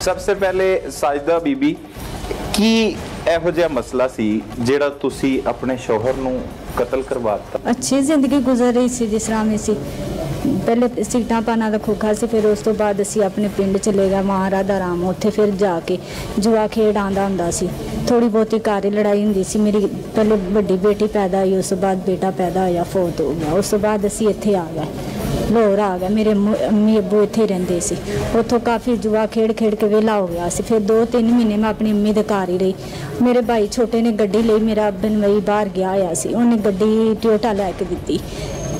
सबसे पहले साजिदा बीबी की ਇਹੋ ਜਿਹਾ ਮਸਲਾ ਸੀ ਜਿਹੜਾ ਤੁਸੀਂ ਆਪਣੇ ਸ਼ੌਹਰ ਨੂੰ ਕਤਲ ਕਰਵਾਤਾ? अच्छी जिंदगी गुजर रही सी जिस तरह में सी पहले सीटा पाना का खोखा से फिर उस तो बाद असी अपने पिंड चले गए वहाँ राधा राम उत्थे फिर जाके जुआ खेड आंदा हुंदा सी थोड़ी बहुती घर ही लड़ाई हुंदी सी मेरी पहले बड़ी बेटी पैदा हुई उस तो बाद बेटा पैदा होया फौत हो गया उस तो बाद असी इत्थे आ गए लाहौर आ गए मेरे अम्मी अब्बू इत्थे रहिंदे सी उत्थों काफ़ी जुआ खेड के वेला हो गया सी फिर 2-3 महीने मैं अपनी अम्मी दे घर ही रही मेरे भाई छोटे ने गड्डी लई मेरा बनवई बाहर गया होया सी उन्हें गड्डी टोयोटा लैके दित्ती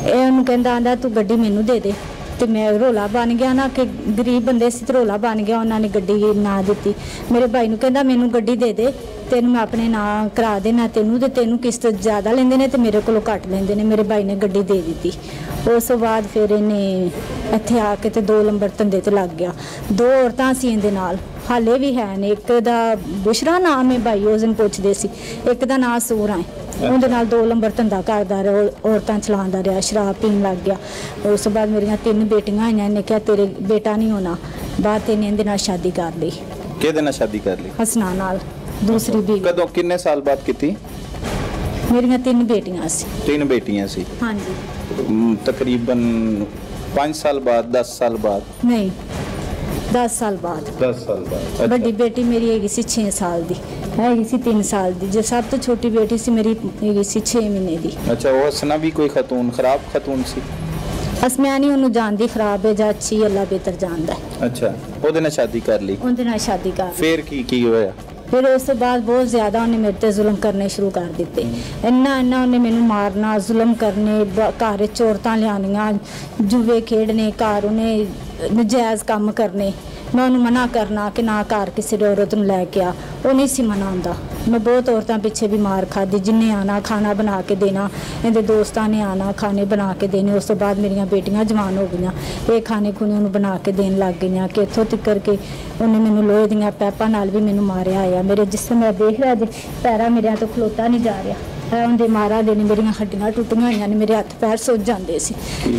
ਉਹਨੂੰ ਕਹਿੰਦਾ ਆਂਦਾ ਤੂੰ ਗੱਡੀ ਮੈਨੂੰ ਦੇ ਦੇ ਤੇ ਮੈਂ ਰੋਲਾ ਬਣ ਗਿਆ ਨਾ ਕਿ ਗਰੀਬ ਬੰਦੇ ਸੀ ਤੇ ਰੋਲਾ ਬਣ ਗਿਆ ਉਹਨਾਂ ਨੇ ਗੱਡੀ ਨਾ ਦਿੱਤੀ ਮੇਰੇ ਭਾਈ ਨੂੰ ਕਹਿੰਦਾ ਮੈਨੂੰ ਗੱਡੀ ਦੇ ਦੇ ਤੈਨੂੰ ਮੈਂ ਆਪਣੇ ਨਾਂ ਕਰਾ ਦੇਣਾ ਤੈਨੂੰ ਕਿਸ਼ਤ ਜ਼ਿਆਦਾ ਲੈਂਦੇ ਨੇ ਤੇ ਮੇਰੇ ਕੋਲੋਂ ਘੱਟ ਲੈਂਦੇ ਨੇ ਮੇਰੇ ਭਾਈ ਨੇ ਗੱਡੀ ਦੇ ਦਿੱਤੀ ਉਸ ਤੋਂ ਬਾਅਦ ਫਿਰ ਇਹਨੇ ਇੱਥੇ ਆ ਕੇ ਤੇ 2 ਨੰਬਰ ਧੰਦੇ ਤੇ ਲੱਗ ਗਿਆ 2 ਔਰਤਾਂ ਸੀ ਇਹਦੇ ਨਾਲ ਹਾਲੇ ਵੀ ਹੈ ਨੇ ਇੱਕ ਦਾ ਬੁਸ਼ਰਾ ਨਾਮ ਹੈ ਭਾਈ ਉਸ ਦਿਨ ਪੁੱਛਦੇ ਸੀ ਇੱਕ ਦਾ ਨਾਂ ਸੂਰਾ ਹੈ ਉਹਦੇ ਨਾਲ 2 ਨੰਬਰ ਧੰਦਾ ਕਰਦਾ ਰਿਹਾ ਔਰਤਾਂ ਚਲਾਉਂਦਾ ਰਿਹਾ ਸ਼ਰਾਬ ਪੀਣ ਲੱਗ ਗਿਆ ਉਸ ਤੋਂ ਬਾਅਦ ਮੇਰੀਆਂ 3 ਬੇਟੀਆਂ ਆਈਆਂ ਨੇ ਕਿਹਾ ਤੇਰੇ ਬੇਟਾ ਨਹੀਂ ਹੋਣਾ ਬਾਅਦ ਤੇ ਇਹਦੇ ਨਾਲ ਸ਼ਾਦੀ ਕਰ ਲਈ ਕਿਹਦੇ ਨਾਲ ਸ਼ਾਦੀ ਕਰ ਲਈ ਹਸਨਾ ਨਾਲ दूसरी भी कदों किन्ने साल बाद की? मेरियां 3 बेटियां सी 3 बेटियां सी हाँ जी तकरीबन 5 साल बाद 10 साल बाद नहीं 10 साल बाद 10 साल बाद अच्छा। बड़ी बेटी मेरी हैगी सी 6 साल दी हैगी सी 3 साल दी जो सब तो छोटी बेटी सी मेरी हैगी सी 6 महीने दी अच्छा वो हसना भी कोई खतून खराब खतून सी असमिया नहीं उन्होंने जानती खराब है या अच्छी अल्लाह बेहतर जानता है अच्छा ਉਹਦੇ ਨਾਲ ਸ਼ਾਦੀ ਕਰ ਲਈ ਉਹਦੇ ਨਾਲ ਸ਼ਾਦੀ ਕਰ ਫਿਰ ਕੀ ਹੋਇਆ फिर उस बाद बहुत ज़्यादा उन्हें मेरे ते जुल्म करने शुरू कर दिते इन्ना उन्हें मैनू मारना जुल्म करने घर औरतां लियानियां जुए खेडने घर उन्हें नजायज़ काम करने मैं उन्हें मना करना कि ना घर किसी औरत नूं लैके आ वो नहीं सी मना आंदा मैं बहुत औरतां पिछे भी मार खाधी जिन्हें आना खाना बना के देना इहदे दोस्तां ने आना खाने बना के देने उस तो बाद मेरियां बेटियां जवान हो गईयां ये खाने खुने उन्हें बना के देन लग गईयां कि इत्थों तिक्कर के उन्हें मैनू लोहे दीयां पैपां नाल भी मैनू मारिया आया मेरे जिसम मैं देख रहा जे पैरां मेरे तो खलोता नहीं जा रहा उनके मारा दे मेरिया हड्डियां टुटियां हुई ने मेरे हथ पैर सुज जाते सी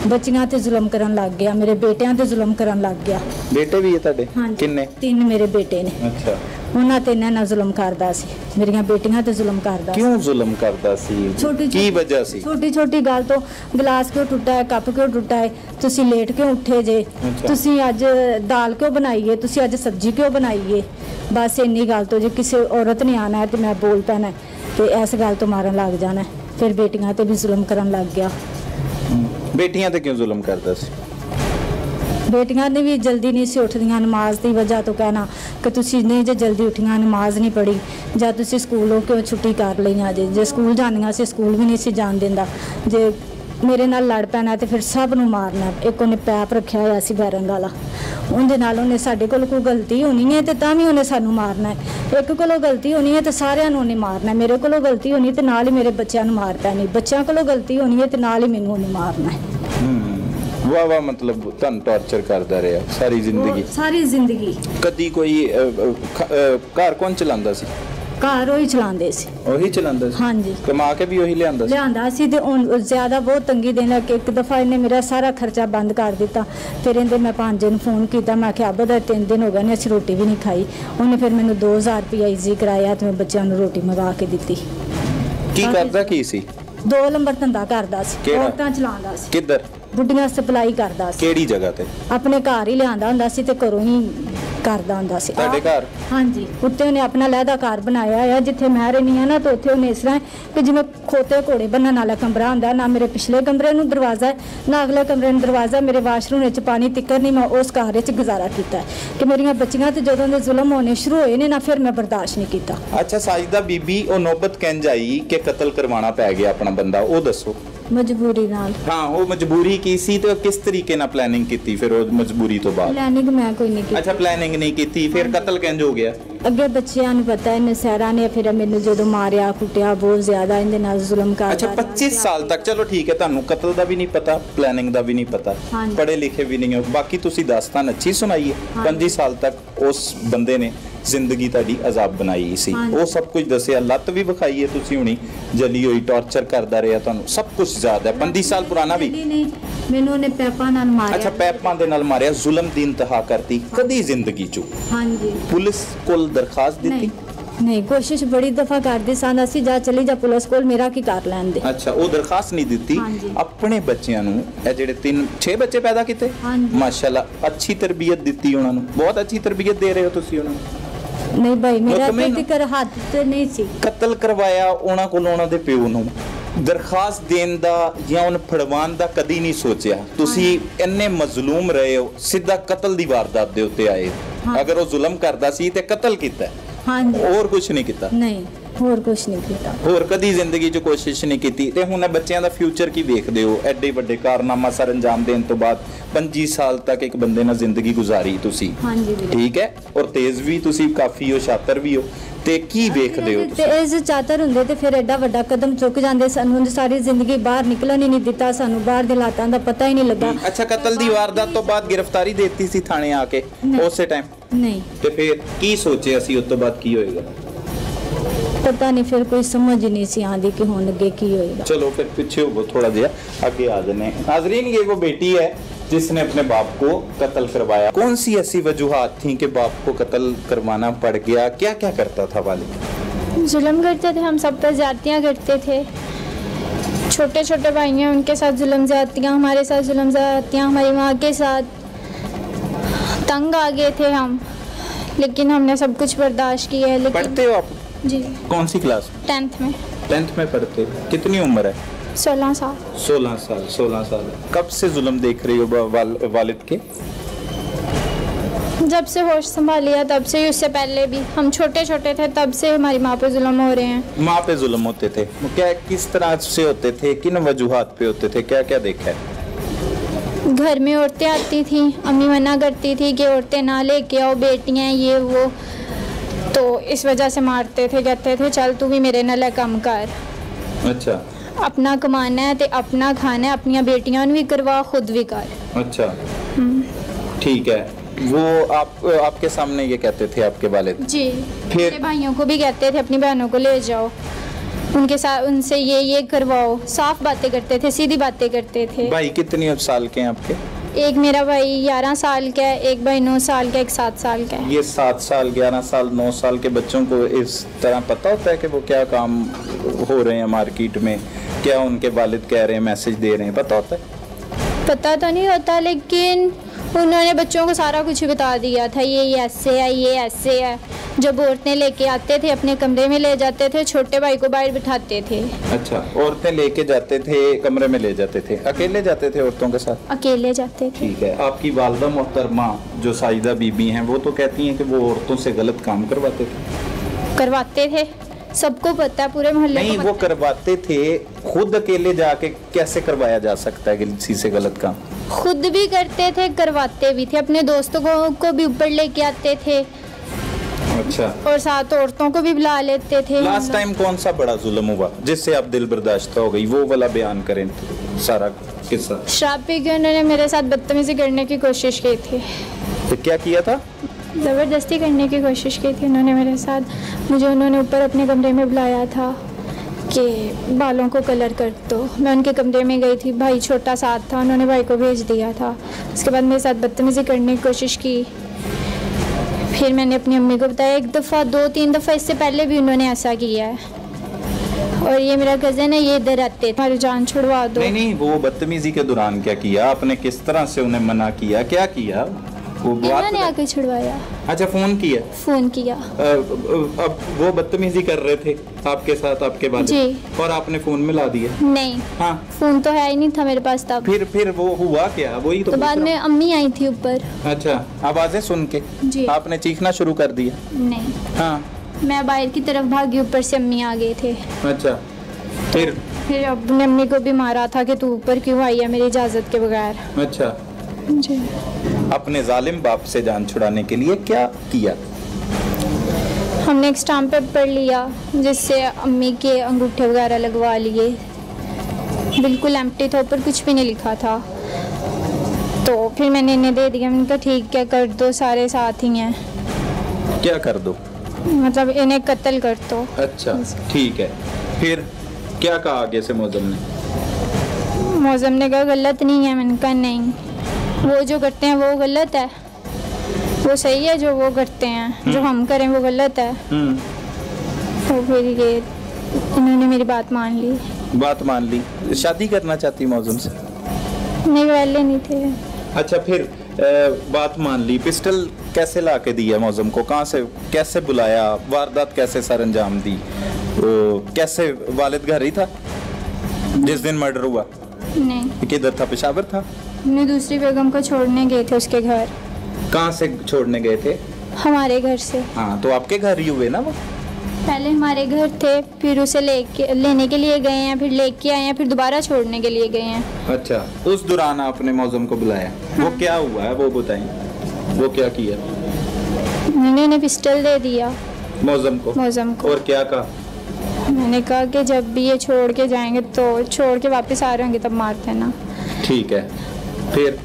बच्चियां ते जुल्म करन लग गया मेरे बेटियां ते जुल्म करन लग गया बेटे भी है तुहाडे किन्ने 3 मेरे बेटे ने अच्छा उन्हां ते इन्ना जुल्म करदा सी मेरिया बेटियां ते जुल्म करदा क्यों जुल्म करदा सी की वजह सी छोटी गल तो गिलास क्यों टुटा है कप क्यों टुटा है तुसी लेट क्यों उठे जे तुसी अज दाल क्यों बनाई है तुसी अज सब्जी क्यों बनाई है बस इन्नी गल तो जे किसी औरत ने आना है तो मैं बोल पैना तो इस गल तो मारन लग जाना फिर बेटियां ते भी जुल्म करन लग गया बेटियां ते क्यों जुल्म करदा सी बेटियां ने भी जल्दी नहीं सी उठदियां नमाज की वजह तो कहना कि तुसी नहीं जे जल्दी उठियां नमाज नहीं पढ़ी या तुसी स्कूलों क्यों छुट्टी कर लईयां जे स्कूल जानियां सी स्कूल भी नहीं सी जान दिंदा जे मेरे नाल लड़ पैना तो फिर सब नूं मारना एक उन्हें पैप रखा होया सी बैरंग वाला उहदे नाल उन्हें साडे कोल कोई गलती होनी है तो तां भी उन्हें सानू मारना है एक कोलों गलती होनी है तो सारियां नूं उन्हें मारना है मेरे कोलों गलती होनी तो नाल ही मेरे बच्चों नूं मार पैनी बच्चों कोलों गलती होनी है तो नाल ही मैनूं उन्हें मारना है वाह मतलब तुहानूं टॉर्चर करदा रहा सारी जिंदगी कदी कोई घर कौन चलांदा सी घर वही चलाते ਉਹੀ ਚਲਾਉਂਦਾ ਸੀ हाँ जी कमा के भी ਉਹੀ ਲਿਆਂਦਾ ਸੀ ਤੇ ਜ਼ਿਆਦਾ ਬਹੁਤ ਤੰਗੀ ਦੇਣ ਲੱਗ ਇੱਕ ਦਫਾ ਇਹਨੇ ਮੇਰਾ ਸਾਰਾ ਖਰਚਾ ਬੰਦ ਕਰ ਦਿੱਤਾ ਫਿਰ ਇਹਦੇ ਮੈਂ ਭਾਂਜੇ ਨੂੰ ਫੋਨ ਕੀਤਾ ਮੈਂ ਕਿਹਾ ਅਬਦਾ 3 ਦਿਨ ਹੋ ਗਏ ਨੇ ਅਸੀਂ ਰੋਟੀ ਵੀ ਨਹੀਂ ਖਾਈ ਉਹਨੇ ਫਿਰ ਮੈਨੂੰ 2000 ਰੁਪਏ ਈਜ਼ੀ ਕਰਾਇਆ ਤੇ ਮੈਂ ਬੱਚਿਆਂ ਨੂੰ ਰੋਟੀ ਮੰਗਾ ਕੇ ਦਿੱਤੀ ਕੀ ਕਰਦਾ ਕੀ ਸੀ 2 ਨੰਬਰ ਧੰਦਾ ਕਰਦਾ ਸੀ ਔਰਤਾਂ ਚਲਾਉਂਦਾ ਸੀ ਕਿੱਧਰ ਬੁੱਢੀਆਂ ਸਪਲਾਈ ਕਰਦਾ ਸੀ ਕਿਹੜੀ ਜਗ੍ਹਾ ਤੇ ਆਪਣੇ ਘਰ ਹੀ ਲਿਆਂਦਾ ਹੁੰਦਾ ਸੀ ਤੇ ਘਰੋਂ ਹੀ करदा हुंदा सी ਤੁਹਾਡੇ ਘਰ हाँ जी उत्ते उन्हें अपना लहदा घर बनाया है जिथे मैं रहनी हाँ ना तो उत्थे उन्हें इस तरह कि जिवें खोते घोड़े बनने वाला कमरा हुंदा ना मेरे पिछले कमरे नूं दरवाज़ा है ना अगले कमरे नूं दरवाज़ा मेरे वाशरूम विच पानी तिक्कर नहीं मैं उस घर विच गुजारा कीता कि मेरियां बच्चियां ते जदों दे जुल्म होने शुरू होए ने ना फिर मैं बर्दाश्त नहीं कीता अच्छा साजिदा बीबी ओ नौबत किंज आई कि कतल करवाना पै गया अपना बंदा ओ दसो मजबूरी नाल हाँ वो मजबूरी की सी तो किस तरीके ना प्लानिंग की फिर वो मजबूरी तो बाद प्लानिंग मैं कोई नहीं की अच्छा प्लानिंग नहीं की फिर कतल किंज हो गया अगे बच्चियां नूं पता है नसैरा ने फिर मैनू जो मारिया कुटिया बहुत ज्यादा इहदे नाल जुल्म करदा अच्छा 25 साल तक चलो ठीक है तुहानू कतल दा भी नहीं पता प्लानिंग दा भी नहीं पता पढ़े लिखे भी नहीं हो बाकी तुसी दास्तान अच्छी सुनाई है 25 साल तक उस बंदे ने ਜ਼ਿੰਦਗੀ ਤੁਹਾਡੀ ਅਜ਼ਾਬ ਬਣਾਈ ਸੀ। ਹਾਂਜੀ। ਉਹ ਸਭ ਕੁਝ ਦੱਸਿਆ, ਲੱਤ ਵੀ ਵਿਖਾਈ ਹੈ ਤੁਸੀਂ ਹੁਣੀ ਜਲੀ ਹੋਈ, ਟੌਰਚਰ ਕਰਦਾ ਰਿਹਾ ਤੁਹਾਨੂੰ, ਸਭ ਕੁਝ ਯਾਦ ਹੈ। 35 ਸਾਲ ਪੁਰਾਣਾ ਵੀ। ਨਹੀਂ, ਮੈਨੂੰ ਉਹਨੇ ਪੈਪਾਂ ਨਾਲ ਮਾਰਿਆ। ਅੱਛਾ, ਪੈਪਾਂ ਦੇ ਨਾਲ ਮਾਰਿਆ, ਜ਼ੁਲਮ ਦੀ ਇੰਤਹਾ ਕਰਤੀ ਕਦੀ ਜ਼ਿੰਦਗੀ 'ਚ? ਹਾਂਜੀ। ਪੁਲਿਸ ਕੋਲ ਦਰਖਾਸਤ ਦਿੱਤੀ? ਨਹੀਂ, ਕੋਸ਼ਿਸ਼ ਬੜੀ ਦਫਾ ਕਰਦੇ ਸਨ ਅਸੀਂ, ਜਾ ਚਲੀ ਜਾ ਪੁਲਿਸ ਕੋਲ, ਮੇਰਾ ਕੀ ਕਰ ਲੈਂਦੇ। ਅੱਛਾ, ਉਹ ਦਰਖਾਸਤ ਨਹੀਂ ਦਿੱਤੀ। ਹਾਂਜੀ। ਆਪਣੇ ਬੱਚਿਆਂ ਨੂੰ, ਇਹ ਜਿਹੜੇ 6 ਬੱਚੇ ਪੈਦਾ ਕੀਤੇ, ਹਾਂਜੀ। ਮਾਸ਼ਾਅੱਲਾ, ਅੱਛੀ ਤਰਬੀਅਤ ਦਿੱਤੀ ਉਹਨਾਂ ਨੂੰ, ਬਹੁਤ ਅੱਛੀ ਤਰਬੀਅਤ ਦੇ ਰਹੇ ਹੋ ਤੁਸੀਂ ਉਹਨਾਂ ਨੂੰ। ਨਹੀਂ ਭਾਈ, ਮੇਰਾ ਮੁਤਮਿਨ? ਤੇ ਕਰ ਹੱਥ ਤੇ ਨਹੀਂ ਸੀ। ਕਤਲ ਕਰਵਾਇਆ ਉਹਨਾਂ ਕੋਲ, ਉਹਨਾਂ ਦੇ ਪਿਓ ਨੂੰ ਦਰਖਾਸਤ ਦੇਣ ਦਾ ਜਾਂ ਉਹਨੂੰ ਫੜਵਾਉਣ ਦਾ ਕਦੀ ਨਹੀਂ ਸੋਚਿਆ? ਤੁਸੀਂ ਇੰਨੇ ਮਜ਼ਲੂਮ ਰਹੇ ਹੋ, ਸਿੱਧਾ ਕਤਲ ਦੀ ਵਾਰਦਾਤ ਦੇ ਉੱਤੇ ਆਏ। ਅਗਰ ਉਹ ਜ਼ੁਲਮ ਕਰਦਾ ਸੀ ਤੇ ਕਤਲ ਕੀਤਾ, ਹਾਂਜੀ, ਹੋਰ ਕੁਝ ਨਹੀਂ ਕੀਤਾ? ਨਹੀਂ, ਹੋਰ ਕੁਛ ਨਹੀਂ ਕੀਤਾ। ਹੋਰ ਕਦੀ ਜ਼ਿੰਦਗੀ 'ਚ ਕੋਸ਼ਿਸ਼ ਨਹੀਂ ਕੀਤੀ? ਤੇ ਹੁਣ ਇਹ ਬੱਚਿਆਂ ਦਾ ਫਿਊਚਰ ਕੀ ਵੇਖਦੇ ਹੋ? ਐਡੇ ਵੱਡੇ ਕਾਰਨਾਮਾ ਸਰ ਅੰਜਾਮ ਦੇਣ ਤੋਂ ਬਾਅਦ 25 ਸਾਲ ਤੱਕ ਇੱਕ ਬੰਦੇ ਨਾਲ ਜ਼ਿੰਦਗੀ ਗੁਜ਼ਾਰੀ ਤੁਸੀਂ, ਹਾਂਜੀ ਵੀਰੇ। ਠੀਕ ਹੈ, ਔਰ ਤੇਜ਼ ਵੀ ਤੁਸੀਂ ਕਾਫੀ ਹੋ, ਸ਼ਾਤਰ ਵੀ ਹੋ, ਤੇ ਕੀ ਵੇਖਦੇ ਹੋ ਤੇ ਤੁਸੀਂ? ਇਸ ਚਾਤਰ ਹੁੰਦੇ ਤੇ ਫਿਰ ਐਡਾ ਵੱਡਾ ਕਦਮ ਚੁੱਕ ਜਾਂਦੇ। ਸਾਨੂੰ ਸਾਰੀ ਜ਼ਿੰਦਗੀ ਬਾਹਰ ਨਿਕਲਣ ਹੀ ਨਹੀਂ ਦਿੱਤਾ, ਸਾਨੂੰ ਬਾਹਰ ਦੇ ਹਾਲਾਤਾਂ ਦਾ ਪਤਾ ਹੀ ਨਹੀਂ ਲੱਗਾ। ਅੱਛਾ, ਕਤਲ ਦੀ ਵਾਰਦਾਤ ਤੋਂ ਬਾਅਦ ਗ੍ਰਿਫਤਾਰੀ ਦੇਤੀ ਸੀ ਥਾਣੇ ਆ ਕੇ ਉਸੇ ਟਾਈਮ? ਨਹੀਂ, ਤੇ ਫਿਰ ਕੀ ਸੋਚਿਆ ਸੀ ਉਸ ਤੋਂ ਬਾਅਦ ਕੀ ਹੋਏਗਾ? ਪਤਾ ਨਹੀਂ, ਫਿਰ ਕੋਈ ਸਮਝ ਨਹੀਂ ਸੀ ਆਂਦੀ कि ਹੁਣ ਅੱਗੇ ਕੀ ਹੋਏਗਾ। चलो फिर पीछे हो थोड़ा जिया, आगे आ जाने। नाजरीन, ये वो बेटी है जिसने अपने बाप को कत्ल करवाया। कौन सी ऐसी वजूहात थी कि बाप को कत्ल करवाना पड़ गया? क्या क्या करता था वालिद? जुल्म करते थे, हम सब पर ज़्यादतियाँ करते थे। छोटे छोटे भाई हैं, उनके साथ जुल्म ज़्यादतियाँ, हमारे साथ जुल्म ज़्यादतियाँ, हमारी माँ के साथ। तंग आ गए थे हम, लेकिन हमने सब कुछ बर्दाश्त किया है। लेकिन पढ़ते हो आप? जी, कौन सी क्लास? 10th में। 10th में पढ़ते हो? कितनी उम्र है? 16 साल। 16 साल। 16 साल। कब से जुल्म देख रही हो वालिद के? जब से होश संभालिया तब से ही, उससे पहले भी हम छोटे छोटे थे तब से हमारी माँ पे जुल्म हो रहे हैं। माँ पे जुल्म होते थे? क्या, किस तरह से होते थे, किन वजूहात पे होते थे, क्या क्या देखा है? घर में औरतें आती थी, अम्मी मना करती थी कि औरतें ना लेके आओ, बेटियां ये वो, तो इस वजह से मारते थे। कहते थे चल तू भी मेरे नाल कम कर, अच्छा अपना कमाना है ते अपना खाना है, अपनी बेटियां भी करवा, खुद भी कर। अच्छा, ठीक है। वो आपके सामने ये कहते थे आपके वालिद? जी, फिर? मेरे भाइयों को भी कहते थे अपनी बहनों को ले जाओ, उनके साथ उनसे ये करवाओ। साफ बातें करते थे, सीधी बातें करते थे। भाई कितनी साल के हैं आपके? एक मेरा भाई 11 साल का है, एक भाई 9 साल का, एक 7 साल का है। ये 7 साल, 11 साल, 9 साल के बच्चों को इस तरह पता होता है कि वो क्या काम हो रहे हैं मार्केट में, क्या उनके वालिद कह रहे हैं, मैसेज दे रहे हैं, पता होता है? पता तो नहीं होता, लेकिन उन्होंने बच्चों को सारा कुछ बता दिया था। ये ऐसे है, ये ऐसे है। जब औरतें लेके आते थे अपने कमरे में ले जाते थे, छोटे भाई को बाहर बिठाते थे। अच्छा, औरतें लेके जाते थे, कमरे में ले जाते थे, अकेले जाते थे औरतों के साथ? अकेले जाते थे। ठीक है। आपकी वालदा मोहतरमा जो साजिदा बीबी हैं, वो तो कहती हैं कि वो औरतों से गलत काम करवाते थे। करवाते थे, सबको पता है, पूरे मोहल्ले नहीं, को वो पता करवाते थे, खुद अकेले जाके कैसे करवाया जा सकता है किसी से गलत काम? है। खुद भी करते थे, करवाते भी थे, अपने दोस्तों को भी ऊपर लेके आते थे। अच्छा, और साथ औरतों को भी बुला लेते थे। लास्ट टाइम कौन सा बड़ा जुल्म हुआ जिससे आप दिल बर्दाश्त हो गई, वो वाला बयान करें सारा किस्सा। शराब पी के उन्होंने मेरे साथ बदतमीजी करने की कोशिश की थी। तो क्या किया था? ज़बरदस्ती करने की कोशिश की थी उन्होंने मेरे साथ। मुझे उन्होंने ऊपर अपने कमरे में बुलाया था कि बालों को कलर कर दो। मैं उनके कमरे में गई थी, भाई छोटा साथ था, उन्होंने भाई को भेज दिया था। उसके बाद मेरे साथ बदतमीजी करने की कोशिश की। फिर मैंने अपनी अम्मी को बताया, 1 दफ़ा 2-3 दफ़ा इससे पहले भी उन्होंने ऐसा किया है। और ये मेरा कज़न है, ये इधर आते थे, हमारी जान छुड़वा दो। नहीं, वो बदतमीजी के दौरान क्या किया आपने, किस तरह से उन्हें मना किया, क्या किया? वो बात इन्होंने आके छुड़वाया, अच्छा, फोन किया? फ़ोन किया। अब वो बदतमीजी कर रहे थे आपके साथ, आपके बाद जी। और आपने फोन में ला दिया? नहीं, हाँ, फ़ोन तो है ही नहीं था मेरे पास तब। फिर वो हुआ क्या, वही तो तो बाद पूछ में रहा अम्मी आई थी ऊपर। हूँ। अच्छा, आवाजें सुन के जी। आपने चीखना शुरू कर दिया? नहीं, हाँ, मैं बाहर की तरफ भागी, ऊपर से अम्मी आ गए थे। अच्छा, फिर अपने अम्मी को भी मारा था कि तू ऊपर क्यों आई है मेरी इजाज़त के बगैर। अच्छा, जी। अपने जालिम बाप से जान छुड़ाने के लिए क्या किया? हमने एक स्टाम्प पेपर लिया जिससे अम्मी के अंगूठे वगैरह लगवा लिए। बिल्कुल एम्प्टी था, ऊपर कुछ भी नहीं लिखा था। तो फिर मैंने इन्हें दे दिया, मैंने कहा ठीक है कर दो, सारे साथ ही हैं। क्या कर दो? मतलब इन्हें कत्ल कर दो। अच्छा ठीक है, फिर क्या कहा आगे से मौजम ने? मौजम ने कहा गलत नहीं है। मैंने कहा नहीं, वो जो करते हैं वो गलत है, वो सही है जो वो करते हैं, जो हम करें वो गलत है। तो फिर ये इन्होंने मेरी बात मान ली। बात मान ली। शादी करना चाहती मौजम से? नहीं, पहले नहीं थे। अच्छा, फिर बात मान ली। पिस्टल कैसे ला के दिया मौजम को? कहाँ से, कैसे बुलाया? वारदात कैसे सर अंजाम दी? कैसे? वालिद घर ही था जिस दिन मर्डर हुआ? नहीं। किधर था? पेशावर था? हमने दूसरी बेगम को छोड़ने गए थे उसके घर। कहाँ से छोड़ने गए थे? हमारे घर से। हाँ, तो आपके घर ही हुए ना वो? पहले हमारे घर थे, फिर उसे लेने के लिए गए हैं, फिर लेके आए हैं, फिर दोबारा छोड़ने के लिए गए हैं। अच्छा, उस दौरान आपने मौजम को बुलाया? हाँ। वो क्या हुआ है वो बताएं, वो क्या किया? मैंने इन्हें पिस्टल दे दिया मौजम को। और क्या कहा? मैंने कहा कि जब भी ये छोड़ के जाएंगे तो छोड़ के वापस आ रहे होंगे तब मार देना। ठीक है, फिर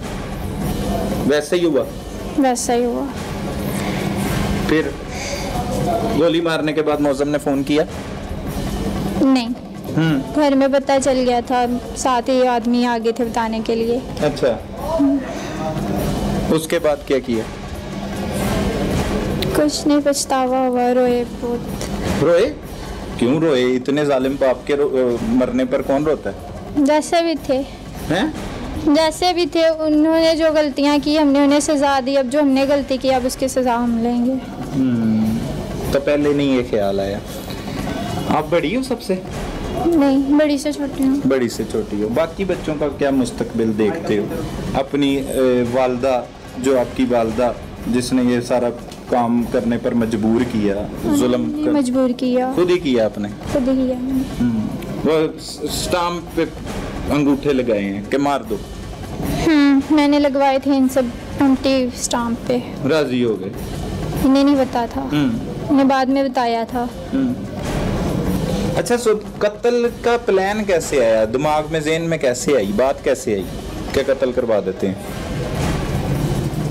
वैसे ही हुआ? वैसा ही हुआ। फिर गोली मारने के बाद मौजम ने फोन किया? नहीं। घर में पता चल गया था, साथ ही आदमी आगे थे बताने के लिए। अच्छा, उसके बाद क्या किया? कुछ नहीं, पछतावा हुआ, रोए बहुत। रोए? क्यों रोए? इतने जालिम बाप के मरने पर कौन रोता है? जैसे भी थे हैं? जैसे भी थे, उन्होंने जो गलतियां की हमने उन्हें सजा दी, अब जो हमने गलती की अब उसकी सजा हम लेंगे। तो पहले नहीं ये ख्याल आया? आप बड़ी हो सबसे? नहीं, बड़ी से छोटी हूँ। बड़ी से छोटी हो। बाकी बच्चों का क्या मुस्तकबिल देखते हो? अपनी वालदा, जो आपकी वालदा जिसने ये सारा काम करने पर मजबूर किया, जुल्म कर... मजबूर किया, खुद ही किया आपने? खुद ही किया। वो स्टाम्प पे अंगूठे लगाए हैं कि मार दो? मैंने लगवाए थे इन सब एम्प्टी स्टाम्प पे। राजी हो गए? इन्हें नहीं पता था, इन्हें बाद में बताया था। अच्छा, सो कत्ल का प्लान कैसे आया दिमाग में, ज़हन में कैसे आई, बात कैसे आई क्या कत्ल करवा देते हैं?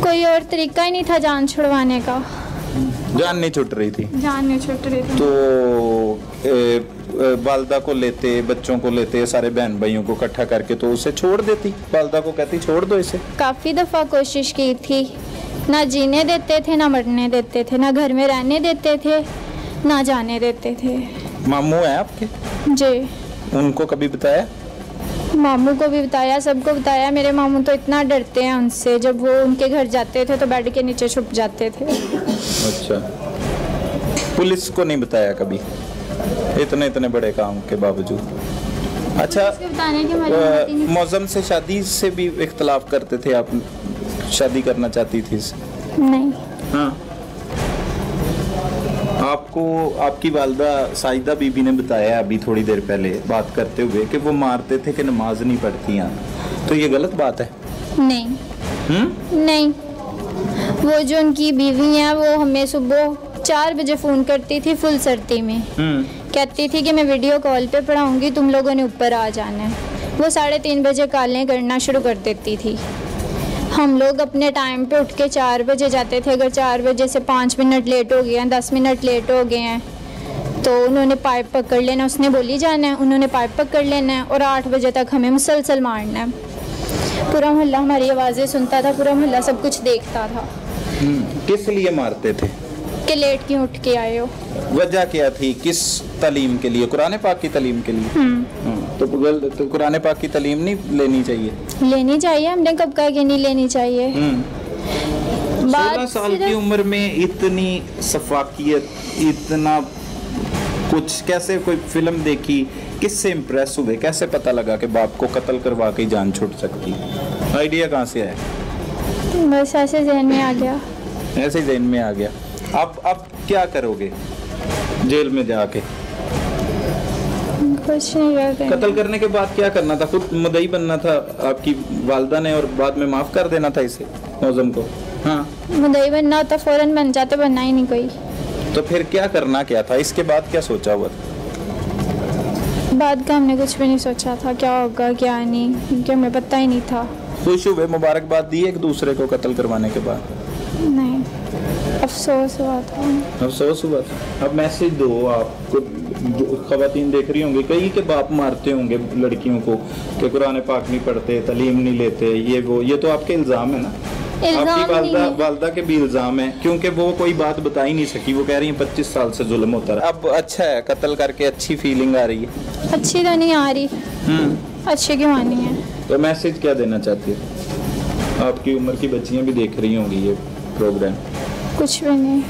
कोई और तरीका ही नहीं था जान छुड़वाने का। जान नहीं छूट रही थी? जान नहीं छूट रही थी। तो वालदा को लेते, बच्चों को लेते, सारे बहन भाइयों को इकट्ठा करके तो उसे छोड़ देती, वालदा को कहती छोड़ दो इसे। काफ़ी दफ़ा कोशिश की थी, ना जीने देते थे, ना मरने देते थे, ना घर में रहने देते थे, ना जाने देते थे। मामू है आपके? जी। उनको कभी बताया? मामू को भी बताया, सबको बताया। मेरे मामू तो इतना डरते हैं उनसे, जब वो उनके घर जाते थे तो बेड के नीचे छुप जाते थे। अच्छा, पुलिस को नहीं बताया कभी इतने बड़े काम के बावजूद? अच्छा, मौजम से शादी से भी इख्तलाफ करते थे आप? शादी करना चाहती थी? नहीं। हाँ, आपको आपकी वालदा साइदा बीबी ने बताया अभी थोड़ी देर पहले बात करते हुए कि वो मारते थे कि नमाज नहीं पढ़ती हैं, तो ये गलत बात है? नहीं। नहीं, वो जो उनकी बीवी है वो हमें सुबह 4 बजे फ़ोन करती थी फुल सर्दी में। कहती थी कि मैं वीडियो कॉल पे पढ़ाऊँगी, तुम लोगों ने ऊपर आ जाना है। वो 3:30 बजे कॉलें करना शुरू कर देती थी। हम लोग अपने टाइम पे उठ के 4 बजे जाते थे। अगर 4 बजे से 5 मिनट लेट हो गए हैं, 10 मिनट लेट हो गए हैं, तो उन्होंने पाइप पकड़ लेना, उसने बोली जाना है, उन्होंने पाइप पकड़ लेना है और 8 बजे तक हमें मुसलसल मारना है। पूरा मोहल्ला हमारी आवाज़ें सुनता था, पूरा मोहल्ला सब कुछ देखता था। किस लिए मारते थे? कि लेट क्यों उठ के आए हो? वजह क्या थी? किस तालीम के लिए? कुरान पाक की तालीम के लिए? तो कुरान पाक की तालीम नहीं लेनी चाहिए? लेनी चाहिए, हमने कब कहा कि नहीं लेनी चाहिए। 16 साल की उम्र में इतनी सफाकियत, इतना कुछ, कैसे कोई फिल्म देखी, किससे इम्प्रेस हुए, कैसे पता लगा कि बाप को कत्ल करवा के जान छूट सकती है? आइडिया कहाँ से आया? बस ऐसे ज़हन में आ गया। ऐसे ज़हन में आ गया। अब क्या करोगे जेल में जाके? कुछ नहीं करेंगे। कत्ल करने के बाद क्या करना था? खुद मुद्दई बनना था आपकी वालदा ने और बाद में माफ कर देना था इसे, मौजम को? हाँ, मुद्दई बनना होता फौरन बन जाते, बनना ही नहीं कोई। तो फिर क्या करना क्या था? इसके बाद क्या सोचा हुआ था? बाद का हमने कुछ भी नहीं सोचा था, क्या होगा क्या नहीं, क्योंकि हमें पता ही नहीं था। खुश हुए, मुबारकबाद दी एक दूसरे को कत्ल करवाने के बाद? नहीं। अफसोस हुआ था। अफसोस हुआ था। अब मैसेज दो आपको, जो खवातीन देख रही होंगी, कई के बाप मारते होंगे लड़कियों को कि कुरान पाक नहीं पढ़ते, तालीम नहीं लेते, ये वो, ये तो आपके इल्ज़ाम है ना? आपकी वालदा के भी इल्ज़ाम है, क्योंकि वो कोई बात बता ही नहीं सकी। वो कह रही है 25 साल से जुल्म होता रहा। अब अच्छा है, कत्ल करके अच्छी फीलिंग आ रही है? अच्छी तो नहीं आ रही। अच्छी क्यों आनी है? तो मैसेज क्या देना चाहती है? आपकी उम्र की बच्चियां भी देख रही होंगी ये प्रोग्राम। कुछ भी नहीं।